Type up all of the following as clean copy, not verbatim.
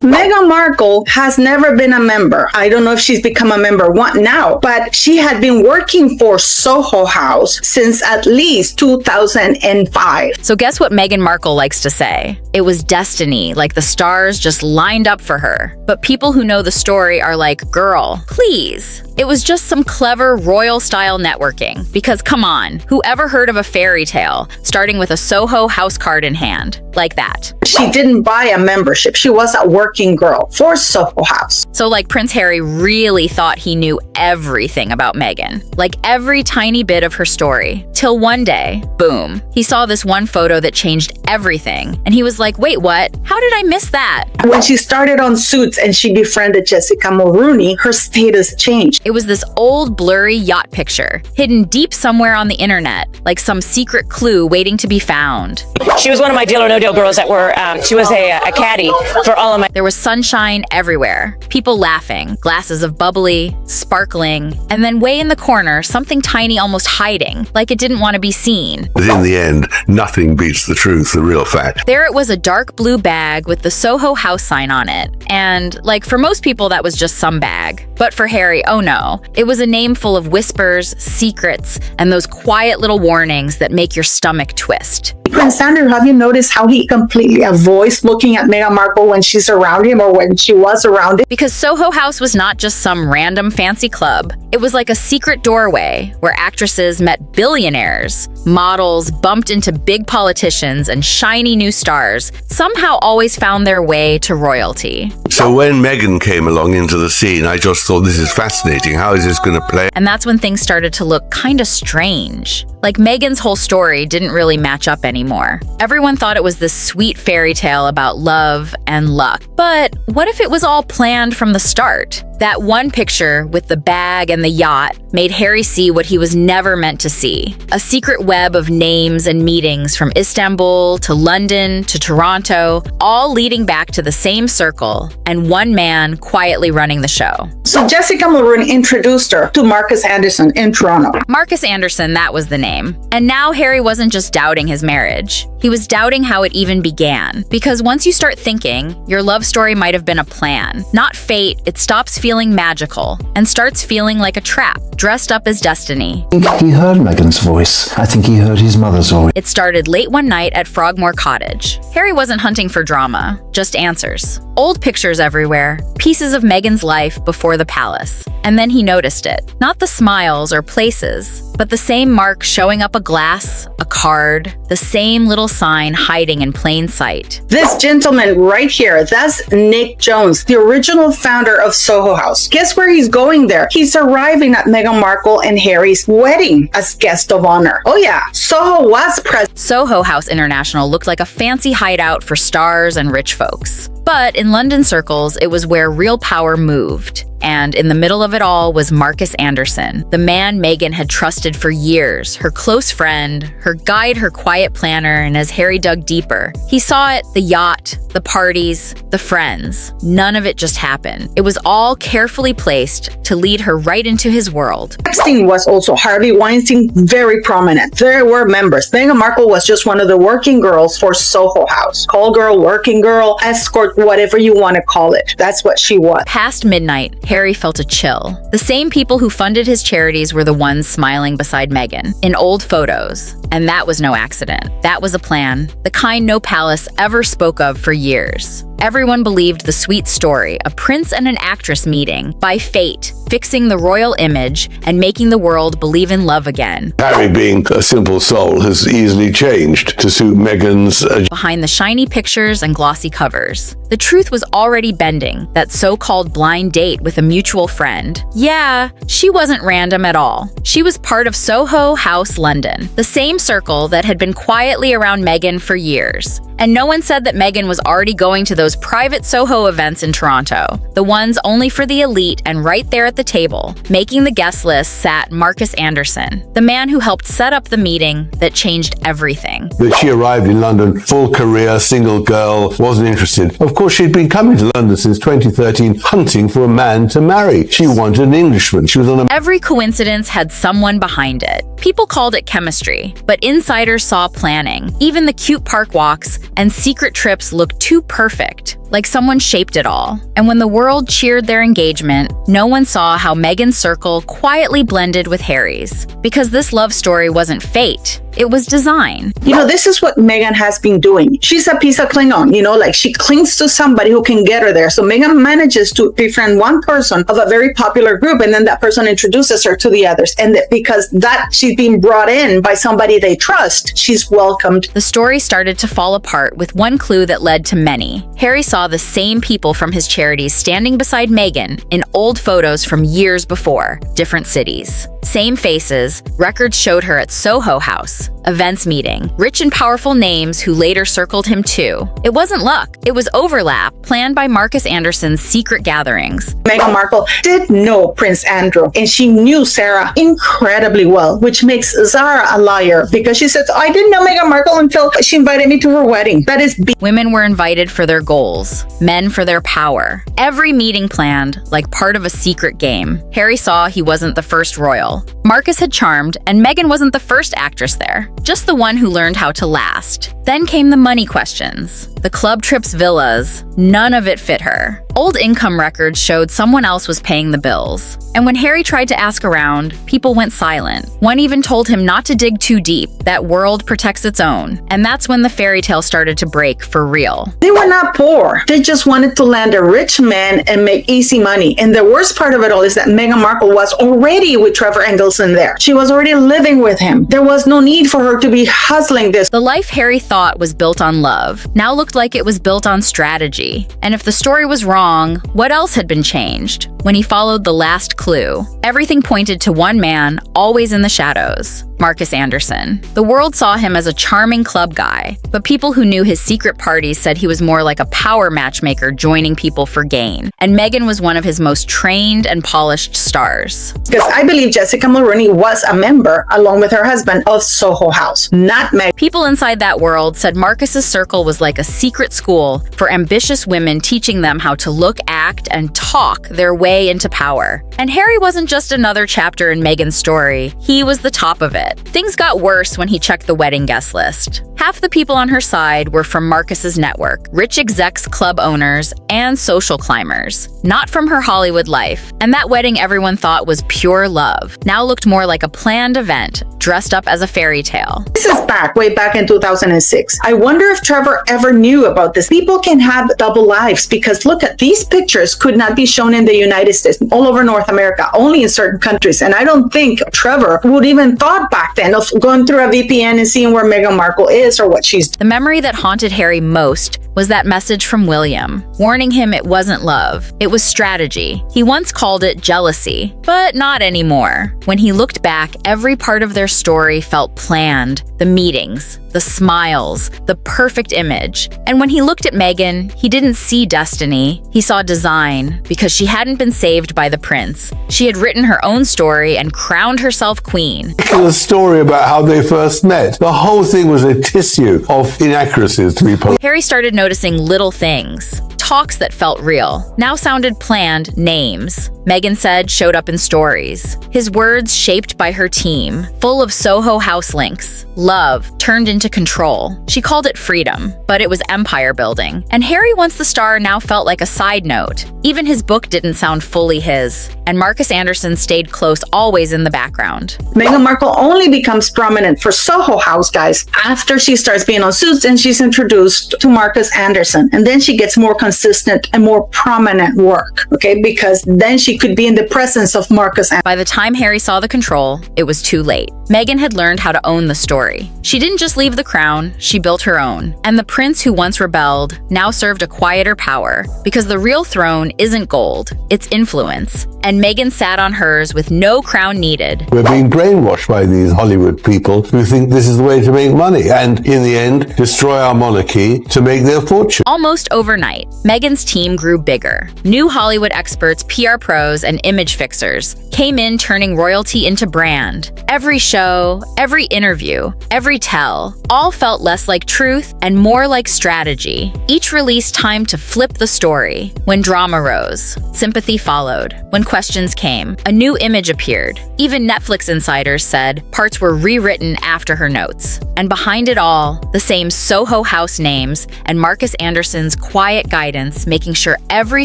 Meghan Markle has never been a member. I don't know if she's become a member now, but she had been working for Soho House since at least 2005. So guess what Meghan Markle likes to say? It was destiny, like the stars just lined up for her. But people who know the story are like, girl, please. It was just some clever royal-style networking. Because come on, whoever heard of a fairy tale starting with a Soho House card in hand? Like that. She didn't buy a membership. She was a working girl for Soho House. So like Prince Harry really thought he knew everything about Meghan. Like every tiny bit of her story. Till one day, boom, he saw this one photo that changed everything. And he was like, wait, what? How did I miss that? When she started on Suits and she befriended Jessica Mulroney, her status changed. It was this old, blurry yacht picture, hidden deep somewhere on the internet, like some secret clue waiting to be found. She was one of my Deal or No Deal girls that were, she was a caddy for all of my... There was sunshine everywhere, people laughing, glasses of bubbly, sparkling, and then way in the corner, something tiny almost hiding, like it didn't want to be seen. But in the end, nothing beats the truth, the real fact. There it was, a dark blue bag with the Soho House sign on it. And, like, for most people, that was just some bag. But for Harry, oh no. It was a name full of whispers, secrets, and those quiet little warnings that make your stomach twist. Prince Andrew, have you noticed how he completely avoids looking at Meghan Markle when she's around him or when she was around him? Because Soho House was not just some random fancy club. It was like a secret doorway where actresses met billionaires, models bumped into big politicians, and shiny new stars somehow always found their way to royalty. So when Meghan came along into the scene, I just thought, this is fascinating. How is this going to play? And that's when things started to look kind of strange. Like Meghan's whole story didn't really match up anymore. Everyone thought it was this sweet fairy tale about love and luck. But what if it was all planned from the start? That one picture with the bag and the yacht made Harry see what he was never meant to see. A secret web of names and meetings from Istanbul to London to Toronto, all leading back to the same circle and one man quietly running the show. So Jessica Mulroney introduced her to Marcus Anderson in Toronto. Marcus Anderson, that was the name. And now Harry wasn't just doubting his marriage. He was doubting how it even began. Because once you start thinking, your love story might have been a plan. Not fate, it stops feeling magical and starts feeling like a trap, dressed up as destiny. I think he heard Meghan's voice. I think he heard his mother's voice. It started late one night at Frogmore Cottage. Harry wasn't hunting for drama, just answers. Old pictures everywhere, pieces of Meghan's life before the palace. And then he noticed it. Not the smiles or places, but the same mark showing up: a glass, a card, the same little sign hiding in plain sight. This gentleman right here, that's Nick Jones, the original founder of Soho House. Guess where he's going there? He's arriving at Meghan Markle and Harry's wedding as guest of honor. Oh yeah, Soho was present. Soho House International looked like a fancy hideout for stars and rich folks. But in London circles, it was where real power moved. And in the middle of it all was Marcus Anderson, the man Meghan had trusted for years, her close friend, her guide, her quiet planner, and as Harry dug deeper, he saw it: the yacht, the parties, the friends. None of it just happened. It was all carefully placed to lead her right into his world. Epstein was also Harvey Weinstein, very prominent. There were members. Meghan Markle was just one of the working girls for Soho House. Call girl, working girl, escort, whatever you want to call it. That's what she was. Past midnight, Harry felt a chill. The same people who funded his charities were the ones smiling beside Meghan in old photos. And that was no accident. That was a plan, the kind no palace ever spoke of for years. Everyone believed the sweet story, a prince and an actress meeting, by fate, fixing the royal image and making the world believe in love again. Harry, being a simple soul, has easily changed to suit Meghan's Behind the shiny pictures and glossy covers, the truth was already bending. That so-called blind date with a mutual friend. Yeah, she wasn't random at all. She was part of Soho House London, the same circle that had been quietly around Meghan for years. And no one said that Meghan was already going to those private Soho events in Toronto, the ones only for the elite, and right there at the table, making the guest list, sat Marcus Anderson, the man who helped set up the meeting that changed everything. That she arrived in London, full career, single girl, wasn't interested. Of course, she'd been coming to London since 2013, hunting for a man to marry. She wanted an Englishman. She was on a... Every coincidence had someone behind it. People called it chemistry, but insiders saw planning. Even the cute park walks and secret trips looked too perfect, like someone shaped it all. And when the world cheered their engagement, no one saw how Meghan's circle quietly blended with Harry's. Because this love story wasn't fate, it was design. This is what Meghan has been doing. She's a piece of Klingon, like she clings to somebody who can get her there. So Meghan manages to befriend one person of a very popular group, and then that person introduces her to the others. And because that she's being brought in by somebody they trust, she's welcomed. The story started to fall apart with one clue that led to many. Harry saw the same people from his charities standing beside Meghan in old photos from years before, different cities. Same faces, records showed her at Soho House, events meeting, rich and powerful names who later circled him too. It wasn't luck, it was overlap, planned by Marcus Anderson's secret gatherings. Meghan Markle did know Prince Andrew, and she knew Sarah incredibly well, which makes Zara a liar, because she says, I didn't know Meghan Markle until she invited me to her wedding. That is Women were invited for their goals, men for their power. Every meeting planned, like part of a secret game. Harry saw he wasn't the first royal. Marcus had charmed, and Meghan wasn't the first actress there, just the one who learned how to last. Then came the money questions. The club trips, villas, none of it fit her. Old income records showed someone else was paying the bills. And when Harry tried to ask around, people went silent. One even told him not to dig too deep, that world protects its own. And that's when the fairy tale started to break for real. They were not poor. They just wanted to land a rich man and make easy money. And the worst part of it all is that Meghan Markle was already with Trevor Engelson there. She was already living with him. There was no need for her to be hustling this. The life Harry thought was built on love now looked like it was built on strategy. And if the story was wrong, what else had been changed? When he followed the last clue, everything pointed to one man, always in the shadows, Marcus Anderson. The world saw him as a charming club guy, but people who knew his secret parties said he was more like a power matchmaker joining people for gain. And Meghan was one of his most trained and polished stars. Because I believe Jessica Mulroney was a member, along with her husband, of Soho House, not Meghan. People inside that world said Marcus's circle was like a secret school for ambitious women, teaching them how to look, act, and talk their way into power. And Harry wasn't just another chapter in Meghan's story, he was the top of it. Things got worse when he checked the wedding guest list. Half the people on her side were from Marcus's network, rich execs, club owners, and social climbers, not from her Hollywood life. And that wedding everyone thought was pure love now looked more like a planned event, dressed up as a fairy tale. This is way back in 2006. I wonder if Trevor ever knew about this. People can have double lives, because look at these pictures could not be shown in the United States, all over North America, only in certain countries. And I don't think Trevor would even thought back then of going through a VPN and seeing where Meghan Markle is or what she's doing. The memory that haunted Harry most was that message from William, warning him it wasn't love, it was strategy. He once called it jealousy, but not anymore. When he looked back, every part of their story felt planned. The meetings, the smiles, the perfect image. And when he looked at Meghan, he didn't see destiny, he saw design, because she hadn't been saved by the prince. She had written her own story and crowned herself queen. The story about how they first met, the whole thing was a tissue of inaccuracies, to be polite. Harry started noticing little things. Talks that felt real now sounded planned. Names, Meghan said, showed up in stories. His words shaped by her team, full of Soho House links. Love turned into control. She called it freedom, but it was empire building. And Harry, once the star, now felt like a side note. Even his book didn't sound fully his. And Marcus Anderson stayed close, always in the background. Meghan Markle only becomes prominent for Soho House, guys, after she starts being on Suits and she's introduced to Marcus Anderson. And then she gets more consistent and more prominent work, okay? Because then she could be in the presence of Marcus. By the time Harry saw the control, it was too late. Meghan had learned how to own the story. She didn't just leave the crown, she built her own. And the prince who once rebelled now served a quieter power, because the real throne isn't gold, it's influence. And Meghan sat on hers with no crown needed. We're being brainwashed by these Hollywood people who think this is the way to make money, and in the end, destroy our monarchy to make their fortune. Almost overnight, Meghan's team grew bigger. New Hollywood experts, PR pros, heroes and image fixers came in, turning royalty into brand. Every show, every interview, every tell, all felt less like truth and more like strategy. Each release timed to flip the story. When drama rose, sympathy followed. When questions came, a new image appeared. Even Netflix insiders said parts were rewritten after her notes. And behind it all, the same Soho House names and Marcus Anderson's quiet guidance, making sure every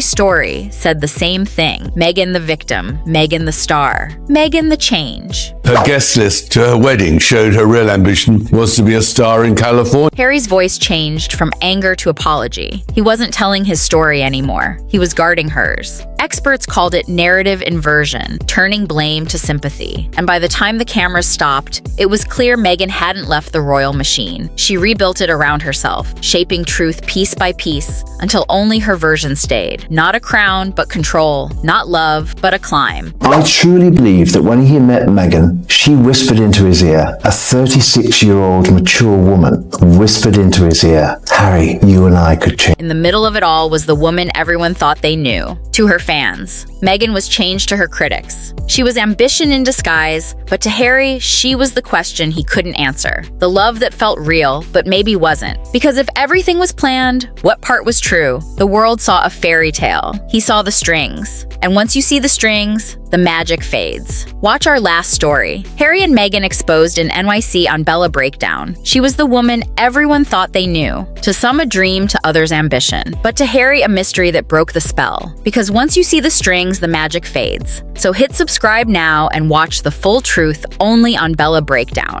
story said the same thing. Meghan the victim, Meghan the star, Meghan the change. Her guest list to her wedding showed her real ambition was to be a star in California. Harry's voice changed from anger to apology. He wasn't telling his story anymore. He was guarding hers. Experts called it narrative inversion, turning blame to sympathy. And by the time the cameras stopped, it was clear Meghan hadn't left the royal machine. She rebuilt it around herself, shaping truth piece by piece until only her version stayed. Not a crown, but control. Not love, but a climb. I truly believe that when he met Meghan, she whispered into his ear, a 36-year-old mature woman whispered into his ear, Harry, you and I could change. In the middle of it all was the woman everyone thought they knew. To her fans, Meghan was changed to her critics. She was ambition in disguise, but to Harry, she was the question he couldn't answer. The love that felt real, but maybe wasn't. Because if everything was planned, what part was true? The world saw a fairy tale. He saw the strings. And once you see the strings, the magic fades. Watch our last story. Harry and Meghan exposed in NYC on Bella Breakdown. She was the woman everyone thought they knew. To some a dream, to others ambition. But to Harry a mystery that broke the spell. Because once you see the strings, the magic fades. So hit subscribe now and watch the full truth only on Bella Breakdown.